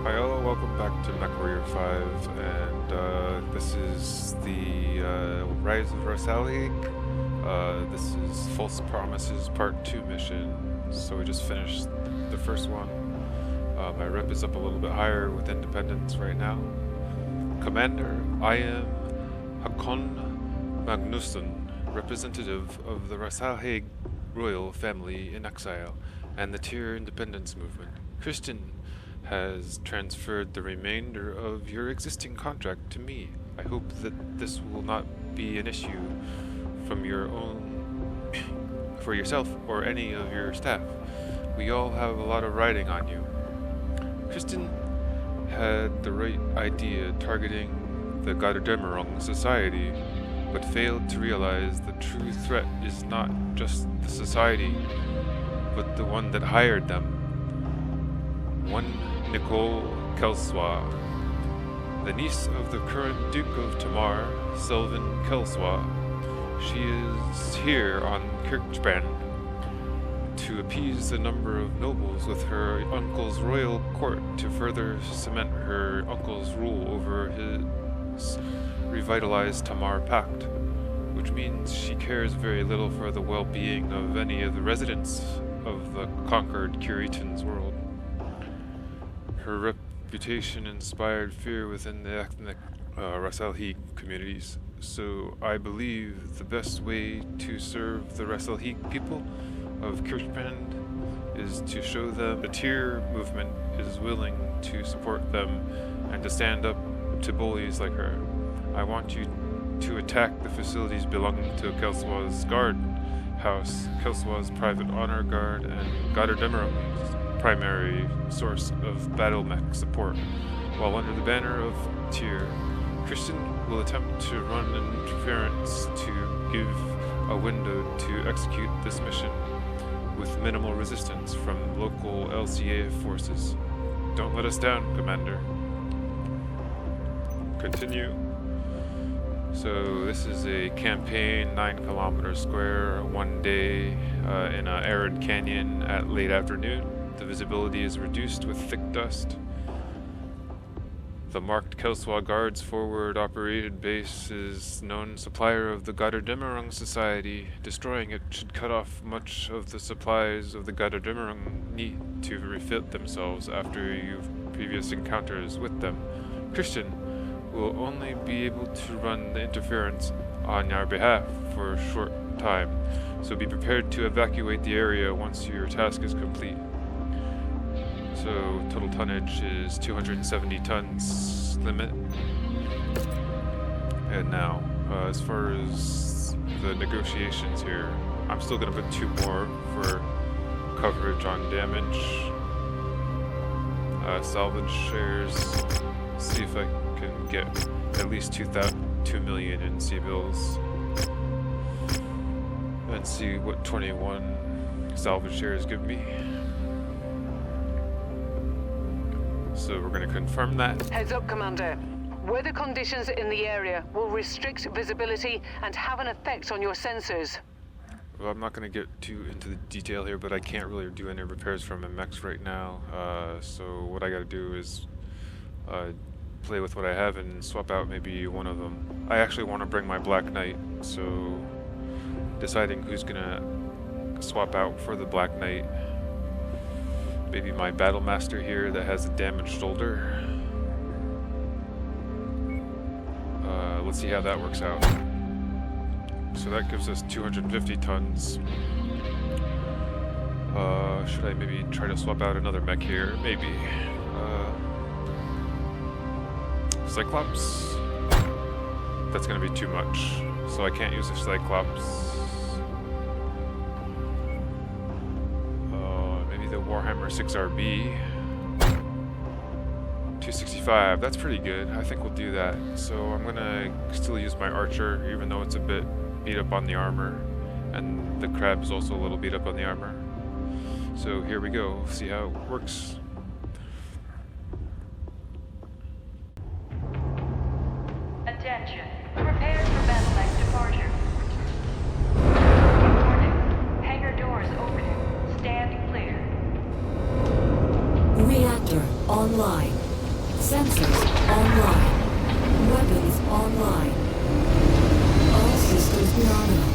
Hi all, welcome back to Mechwarrior 5, and this is the Rise of Rasalhague. This is False Promises Part 2 mission, so we just finished the first one. My rep is up a little bit higher with independence right now. Commander, I am Hakoon Magnusson, representative of the Rasalhague royal family in exile and the Tier Independence movement. Christian has transferred the remainder of your existing contract to me. I hope that this will not be an issue from your own for yourself or any of your staff. We all have a lot of riding on you. Kristen had the right idea targeting the Götterdämmerung society, but failed to realize the true threat is not just the society, but the one that hired them. One Nicole Kelswa, the niece of the current Duke of Tamar, Selvin Kelswa. She is here on Kirchbach to appease the number of nobles with her uncle's royal court to further cement her uncle's rule over his revitalized Tamar Pact, which means she cares very little for the well-being of any of the residents of the conquered Curitan's world. Her reputation inspired fear within the ethnic Rasalhague communities, so I believe the best way to serve the Rasalhague people of Kirchbach is to show them the Tier movement is willing to support them and to stand up to bullies like her. I want you to attack the facilities belonging to Kelswa's guard house, Kelswa's private honor guard, and Götterdämmerung's primary source of battle mech support, while under the banner of Tier. Christian will attempt to run an interference to give a window to execute this mission with minimal resistance from local LCA forces. Don't let us down, Commander. Continue. So this is a campaign, 9 kilometers square, 1 day in an arid canyon at late afternoon. The visibility is reduced with thick dust. The marked Kelswa Guard's forward operated base is known supplier of the Götterdämmerung Society. Destroying it should cut off much of the supplies of the Götterdämmerung need to refit themselves after you've previous encounters with them. Christian will only be able to run the interference on your behalf for a short time, so be prepared to evacuate the area once your task is complete. So total tonnage is 270 tons limit. And now, as far as the negotiations here, I'm still going to put 2 more for coverage on damage. Salvage shares. See if I can get at least 2 million in C-bills. And see what 21 salvage shares give me. So we're going to confirm that. Heads up, Commander. Weather conditions in the area will restrict visibility and have an effect on your sensors. Well, I'm not going to get too into the detail here, but I can't really do any repairs from my mechs right now. So what I got to do is play with what I have and swap out maybe one of them. I actually want to bring my Black Knight, so deciding who's going to swap out for the Black Knight. Maybe my Battle Master here that has a damaged shoulder. Let's see how that works out. So that gives us 250 tons. Should I maybe try to swap out another mech here? Maybe. Cyclops? That's gonna be too much. So I can't use the Cyclops. Warhammer 6RB 265, that's pretty good. I think we'll do that. So I'm gonna still use my archer, even though it's a bit beat up on the armor, and the crab is also a little beat up on the armor. So here we go, see how it works. Attention, prepare for battle mech departure. Warning, hangar doors opening. Stand clear. Reactor online. Sensors online. Weapons online. All systems nominal.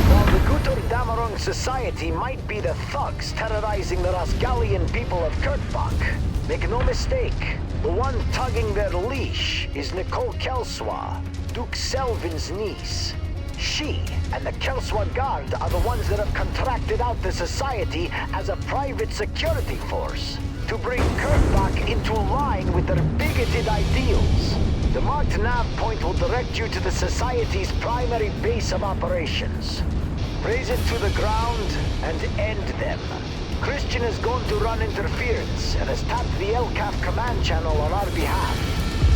While the Duke of Tamar society might be the thugs terrorizing the Rasgalian people of Kirchbach, make no mistake, the one tugging their leash is Nicole Kelswa, Duke Selvin's niece. She and the Kelswa Guard are the ones that have contracted out the society as a private security force to bring Kirchbach into line with their bigoted ideals. The marked nav point will direct you to the Society's primary base of operations. Raise it to the ground and end them. Christian is going to run interference and has tapped the LCAF command channel on our behalf.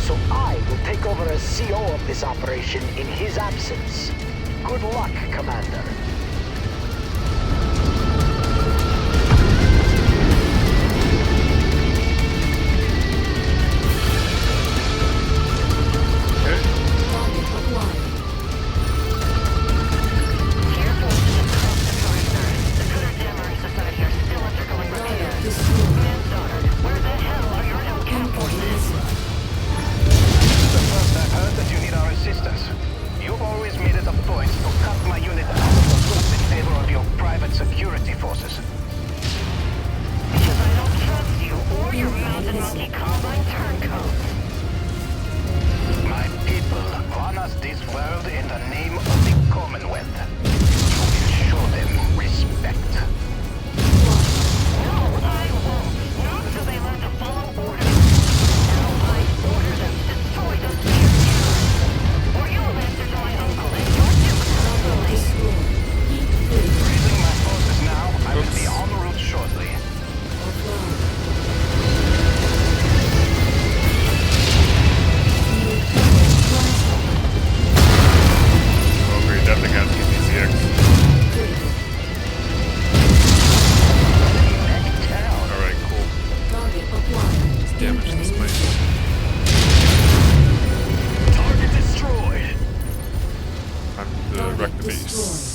So I will take over as CO of this operation in his absence. Good luck, Commander.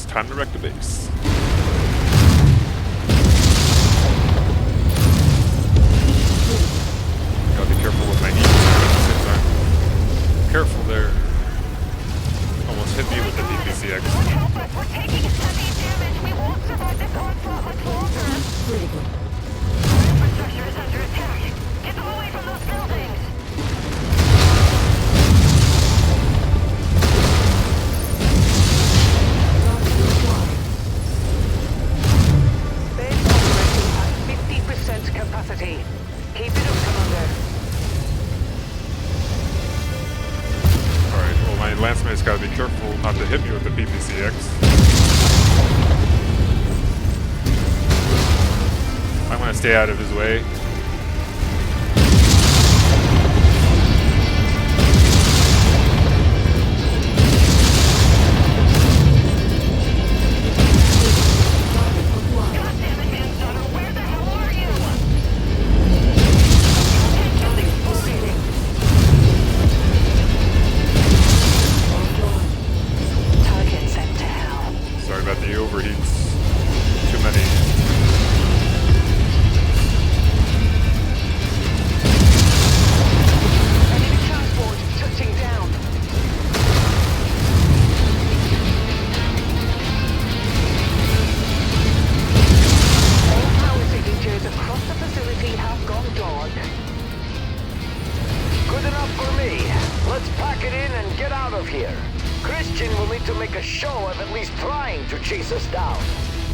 Time to wreck the base. Gotta be careful with my knees at the same time. Careful there. Almost hit me with the DPCX. We're taking heavy damage. We won't survive this onslaught much longer. Infrastructure is under attack. Get them away from those buildings. Capacity. Keep it up, Commander. Alright, well my lancemate's gotta be careful not to hit me with the PPCX. I'm gonna stay out of his way.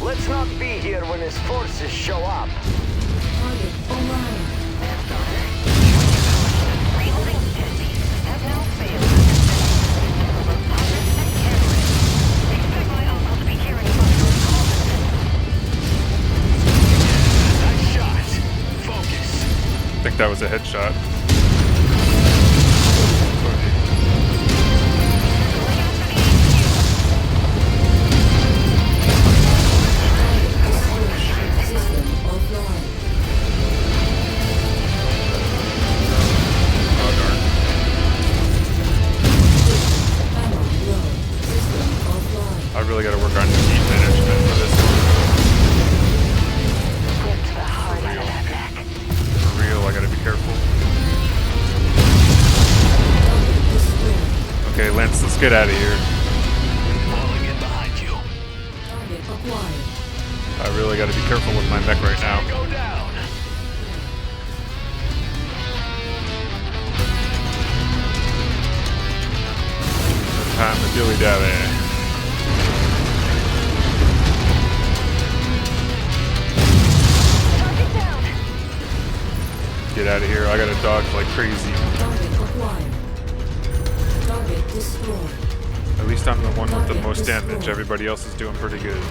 Let's not be here when his forces show up. Target online. Reloading deadbeats have now failed to defend both pirates and terrorists. Expect my uncle to be hearing about your accomplishments. Nice shot. Focus. I think that was a headshot. I really gotta work on heat management for this one. Get to the heart of that, Mech. For real, I gotta be careful. Okay, Lance, let's get out of here. Falling in behind you. Target acquired. I really got to be careful with my mech right now. Go down. Time to dilly dally. Target down. Get out of here. I gotta dodge like crazy. Target acquired. Target destroyed. At least I'm the one with the most damage. Everybody else is doing pretty good.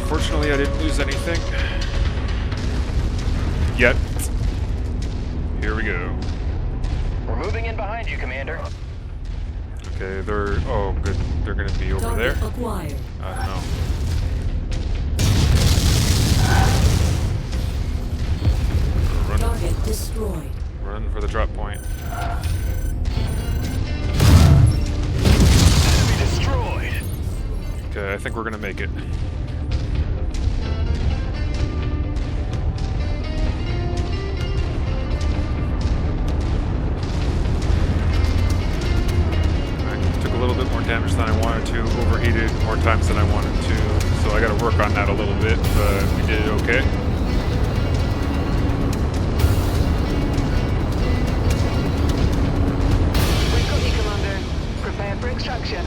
Fortunately, I didn't lose anything. Yet. Here we go. We're moving in behind you, Commander. Okay, they're... Oh, good. They're gonna be over there. Target acquired. I don't know. Run, Target destroyed. run for the drop point. Enemy destroyed. Okay, I think we're gonna make it. I took a little bit more damage than I wanted to, overheated more times than I wanted to, so I gotta work on that a little bit, but we did okay. We've got you, Commander. Prepare for extraction.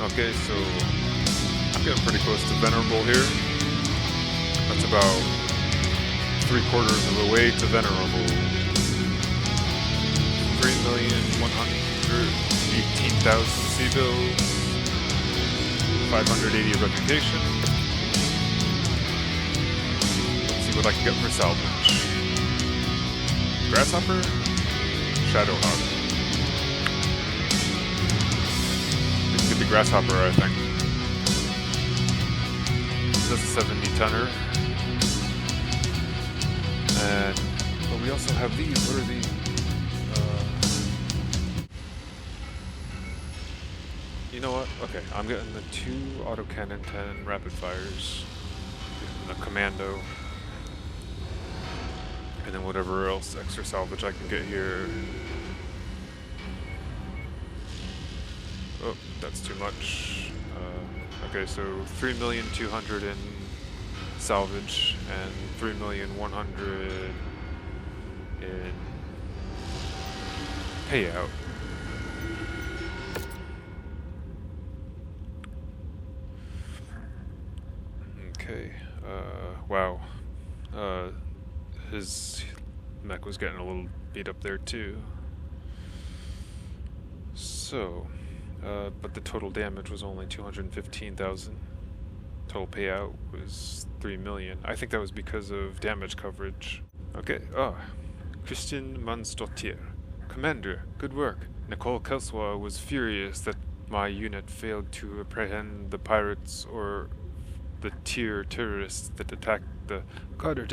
Okay, so I'm getting pretty close to Venerable here. That's about 3/4 of the way to Venerable. 3,118,000 civils, 580 of reputation. Let's see what I can get for salvage. Grasshopper, Shadowhawk. Get the Grasshopper, I think. That's a 70-tonner. And but we also have these. What are these? You know what? Okay, I'm getting the 2 autocannon 10 rapid fires, and the commando, and then whatever else extra salvage I can get here. Oh, that's too much. Okay, so 3,200,000 in salvage and 3,100,000 in payout. Okay. Wow. His mech was getting a little beat up there too. So. But the total damage was only 215,000. Total payout was 3 million. I think that was because of damage coverage. Okay, Christian MANSDROTTI'Rs. Commander, good work. Nicole Kelswa was furious that my unit failed to apprehend the pirates or the tier terrorists that attacked the CRUSADER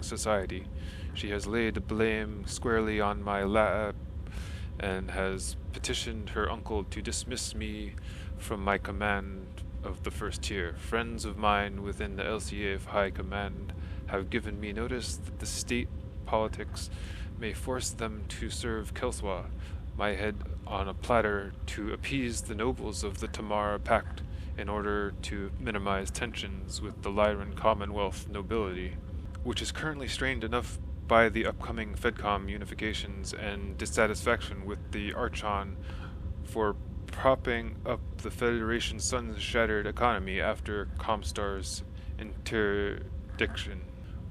society. She has laid the blame squarely on my lab and has petitioned her uncle to dismiss me from my command of the first tier. Friends of mine within the LCAF High Command have given me notice that the state politics may force them to serve Kelswa, my head on a platter, to appease the nobles of the Tamar Pact in order to minimize tensions with the Lyran Commonwealth nobility, which is currently strained enough by the upcoming FedCom unifications and dissatisfaction with the Archon for propping up the Federation's sun-shattered economy after Comstar's interdiction.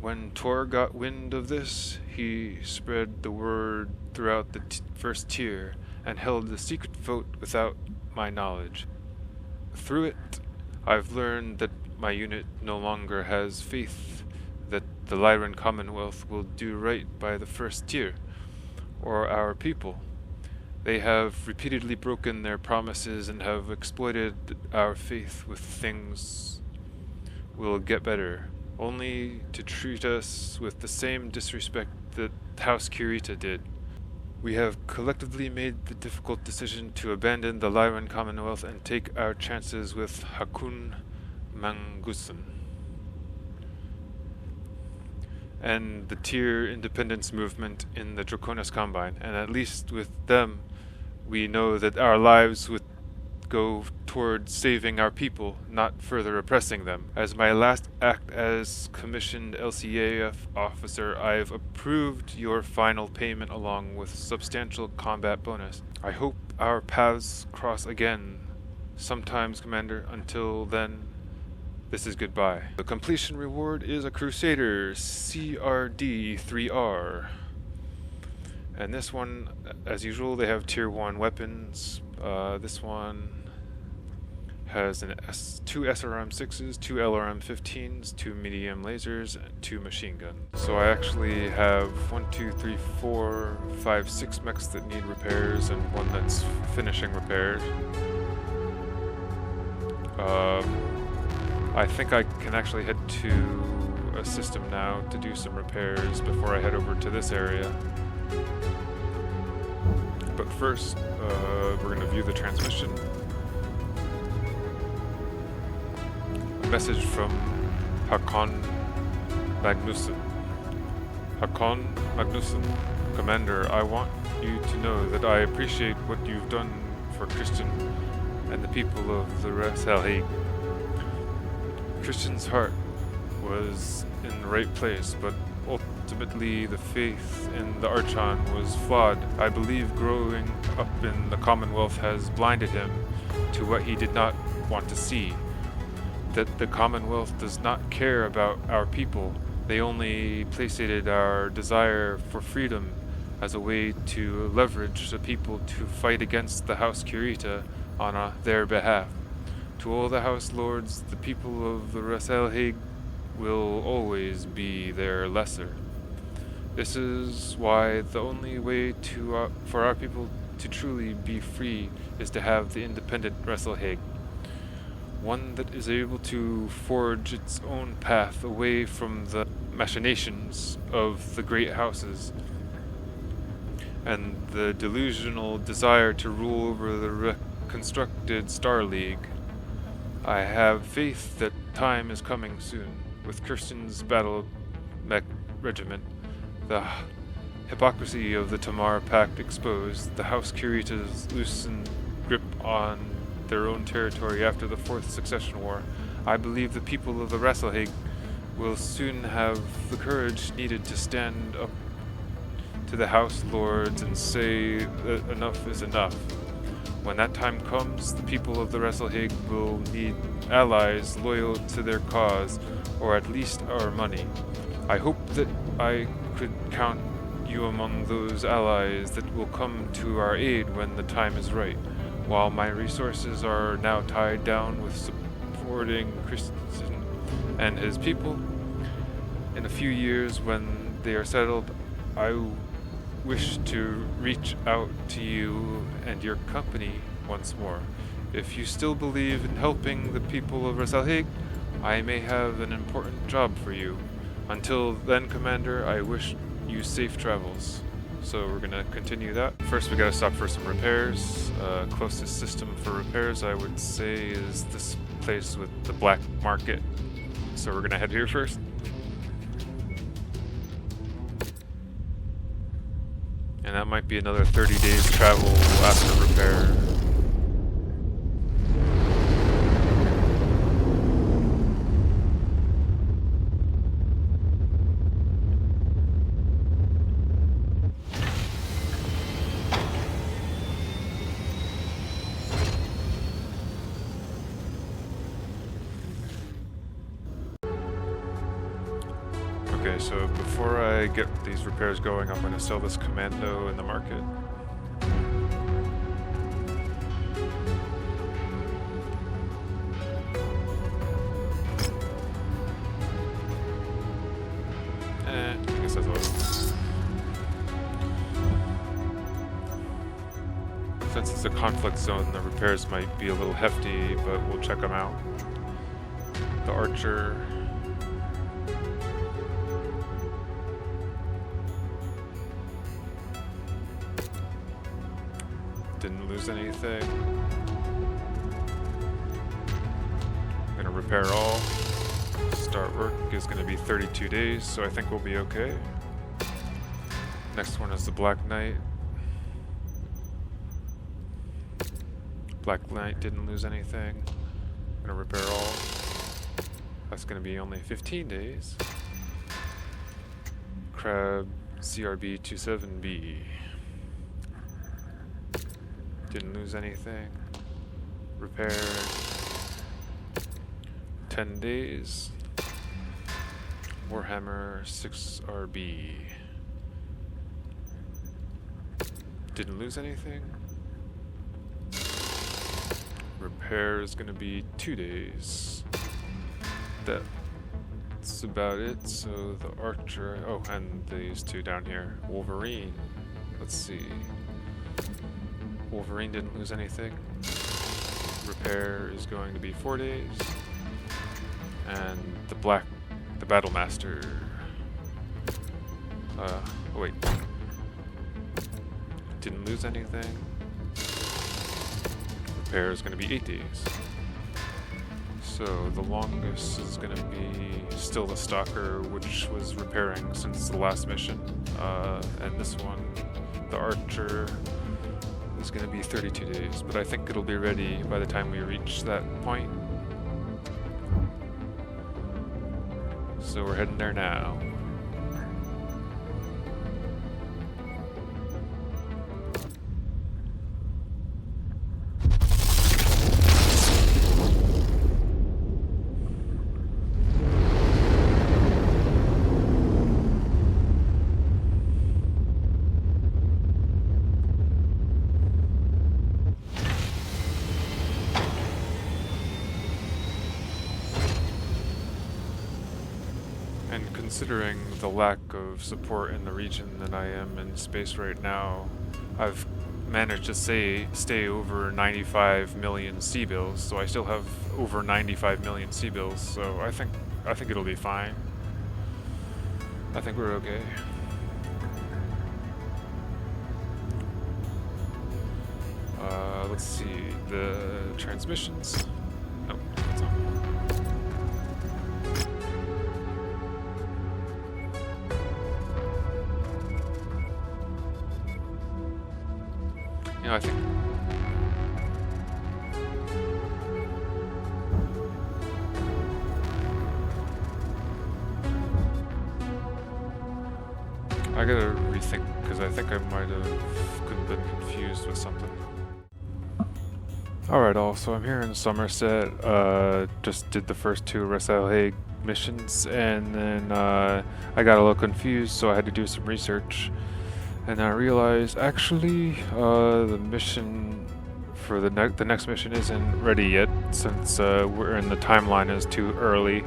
When Tor got wind of this, he spread the word throughout the first tier and held a secret vote without my knowledge. Through it, I've learned that my unit no longer has faith that the Lyran Commonwealth will do right by the first tier, or our people. They have repeatedly broken their promises and have exploited our faith with things will get better, only to treat us with the same disrespect that House Kurita did. We have collectively made the difficult decision to abandon the Lyran Commonwealth and take our chances with Hakoon Magnusson and the Tier Independence movement in the Draconis Combine, and at least with them we know that our lives would go towards saving our people, not further oppressing them. As my last act as commissioned LCAF officer, I've approved your final payment along with substantial combat bonus. I hope our paths cross again sometimes, Commander. Until then, this is goodbye. The completion reward is a Crusader CRD 3R. And this one, as usual, they have tier 1 weapons. This one has two SRM-6s, 2 LRM-15s, 2 medium lasers, and 2 machine guns. So I actually have 1, 2, 3, 4, 5, 6 mechs that need repairs and one that's finishing repairs. I think I can actually head to a system now to do some repairs before I head over to this area. But first, we're going to view the transmission. A message from Hakoon Magnusson. Hakoon Magnusson, Commander, I want you to know that I appreciate what you've done for Christian and the people of the Rasalhague. Christian's heart was in the right place, but ultimately the faith in the Archon was flawed. I believe growing up in the Commonwealth has blinded him to what he did not want to see. That the Commonwealth does not care about our people. They only placated our desire for freedom as a way to leverage the people to fight against the House Kurita on their behalf. To all the House Lords, the people of the Rasalhague will always be their lesser. This is why the only way to for our people to truly be free is to have the independent Rasalhague, one that is able to forge its own path away from the machinations of the great houses and the delusional desire to rule over the reconstructed Star League. I have faith that time is coming soon. With Kirsten's battle Mech regiment, the hypocrisy of the Tamar Pact exposed, the House Kurita's loosened grip on their own territory after the 4th Succession War, I believe the people of the Rasalhague will soon have the courage needed to stand up to the House Lords and say that enough is enough. When that time comes, the people of the Rasalhague will need allies loyal to their cause, or at least our money. I hope that I could count you among those allies that will come to our aid when the time is right. While my resources are now tied down with supporting Christian and his people, in a few years when they are settled, I wish to reach out to you and your company once more. If you still believe in helping the people of Rasalhague, I may have an important job for you. Until then, Commander, I wish you safe travels. So we're gonna continue that. First we gotta stop for some repairs. Closest system for repairs I would say is this place with the black market. So we're gonna head here first. And that might be another 30 days travel after repair. Okay, so before I get these repairs going, I'm going to sell this commando in the market. I guess that's all. Since it's a conflict zone, the repairs might be a little hefty, but we'll check them out. The archer. Didn't lose anything. Gonna repair all. Start work is gonna be 32 days, so I think we'll be okay. Next one is the Black Knight. Black Knight didn't lose anything. Gonna repair all. That's gonna be only 15 days. Crab CRB 27B. Didn't lose anything. Repaired. 10 days. Warhammer 6RB. Didn't lose anything. Repair is gonna be 2 days. That's about it. So the archer, oh, and these two down here. Wolverine. Let's see. Wolverine didn't lose anything. Repair is going to be 4 days. And the Battle Master. Oh wait. Didn't lose anything. Repair is going to be 8 days. So the longest is going to be still the Stalker, which was repairing since the last mission. And this one, the Archer, is going to be 32 days. But I think it'll be ready by the time we reach that point. So we're heading there now. Considering the lack of support in the region that I am in space right now, I've managed to stay over 95 million C-bills, so I still have over 95 million C-bills, so I think it'll be fine. I think we're okay. Let's see, the transmissions. Oh, that's on. You know, I think I gotta rethink, because I think I might have been confused with something. Alright all, so I'm here in Somerset, just did the first 2 Rasalhague missions, and then I got a little confused, so I had to do some research. And I realized, actually, the mission for the next mission isn't ready yet, since we're in the timeline is too early.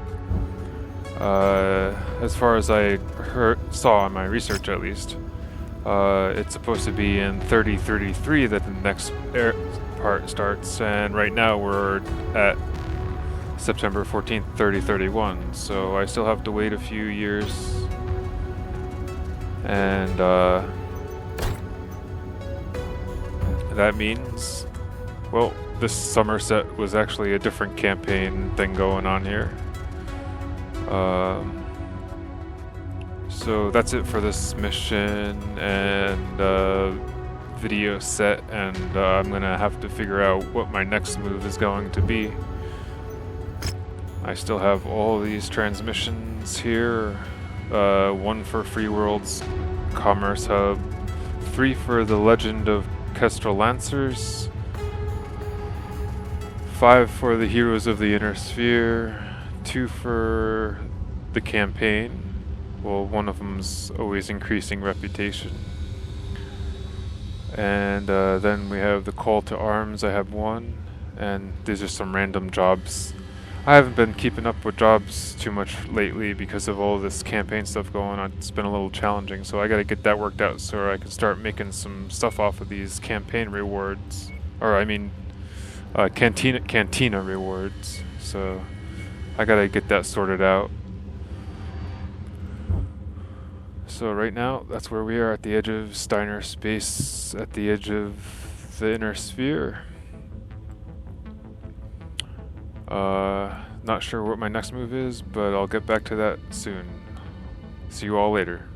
As far as I saw in my research, at least, it's supposed to be in 3033 that the next part starts, and right now we're at September 14th, 3031. So I still have to wait a few years, and that means, well, this Somerset was actually a different campaign thing going on here. So that's it for this mission and video set, and I'm gonna have to figure out what my next move is going to be. I still have all these transmissions here, 1 for Free World's Commerce Hub, 3 for the Legend of Kestrel Lancers, 5 for the Heroes of the Inner Sphere, 2 for the campaign. Well, one of them's always increasing reputation. And then we have the Call to Arms, I have 1, and these are some random jobs. I haven't been keeping up with jobs too much lately because of all this campaign stuff going on. It's been a little challenging, so I gotta get that worked out so I can start making some stuff off of these campaign rewards. Or I mean, cantina rewards. So I gotta get that sorted out. So right now, that's where we are at the edge of Steiner space, at the edge of the inner sphere. Not sure what my next move is, but I'll get back to that soon. See you all later.